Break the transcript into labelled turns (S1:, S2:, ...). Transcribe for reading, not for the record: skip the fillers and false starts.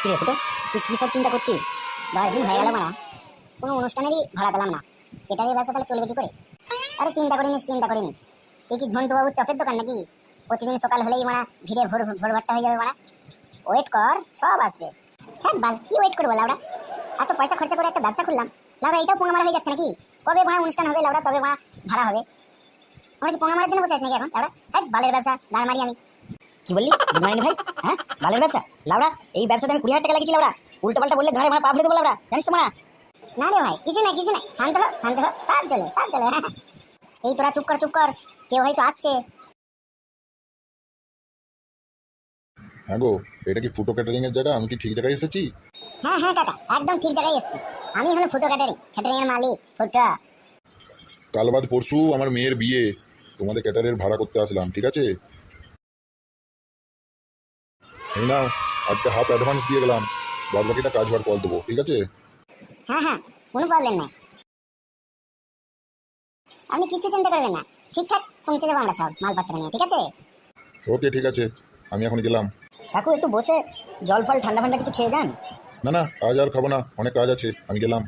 S1: কি রে ফুটো, তুই কি সব চিন্তা করছিস? 10 দিন হয়ে গেল মারা, কোনো অনুষ্ঠানেরই ভাড়া পেলাম না। কেটারিং ব্যবসা তাহলে চলবে কি করে? আরে চিন্তা করিনি। এই কি ঝন্টু বাবুর চপের দোকান নাকি? প্রতিদিন সকাল হলেই মারা ভিড়ে ভোরভাট্টা হয়ে যাবে মারা। ওয়েট কর, সব আসবে। হ্যাঁ বাল, কি ওয়েট করবো লাউডা? এত পয়সা খরচা করে একটা ব্যবসা খুললাম, লাউডা এটাও পোঙা মারা হয়ে যাচ্ছে নাকি? কবে মারা অনুষ্ঠান হবে লাউডা, তবে মারা ভাড়া হবে? আমরা কি পোঙা মারার জন্য বসে আছি নাকি এখন লাউডা? হ্যাঁ বালের ব্যবসা দাঁড় মারি আমি। কি বললি বুঝমাইনি ভাই? হ্যাঁ বালের ব্যবসা লাউডা? এই ব্যবসাতে আমি 20,000 টাকা লাগিয়েছি লাউডা। উল্টো পাল্টা বললে ঘরে মারা পা ফেলে দেবো লাউডা, জানিস তো মারা? না রে ভাই, কিছু না, শান্ত হ। সব চলে। হ্যাঁ এই তোরা চুপ কর, কেউ হয়তো আসছে।
S2: হ্যাঁ গো, এটা কি ফুটো ক্যাটারিং এর জায়গা? আমি কি ঠিক জায়গায় এসেছি?
S1: হ্যাঁ কাকা, একদম ঠিক জায়গায় এসেছি। আমি হলো ফুটো ক্যাটারিং এর মালিক ফুটো।
S2: কাল বাদ পরশু আমার মেয়ের বিয়ে, তোমাদের ক্যাটারের ভাড়া করতে আসলাম, ঠিক আছে? এই নাও, আজকে হাফ অ্যাডভান্স দিয়ে গেলাম, বাদ বাকিটা কাজ হওয়ার পর দেবো, ঠিক আছে?
S1: হ্যাঁ কোনো প্রবলেম নাই, আপনি কিছু চিন্তা করবেন না, ঠিকঠাক পৌঁছে যাবো আমরা সব মালপত্র নিয়ে, ঠিক আছে?
S2: ওকে ঠিক আছে, আমি এখন গেলাম।
S1: কাকু একটু বসে জল ফল ঠান্ডা কিছু খেয়ে যান।
S2: না আজ আর খাবো না, অনেক কাজ আছে, আমি গেলাম।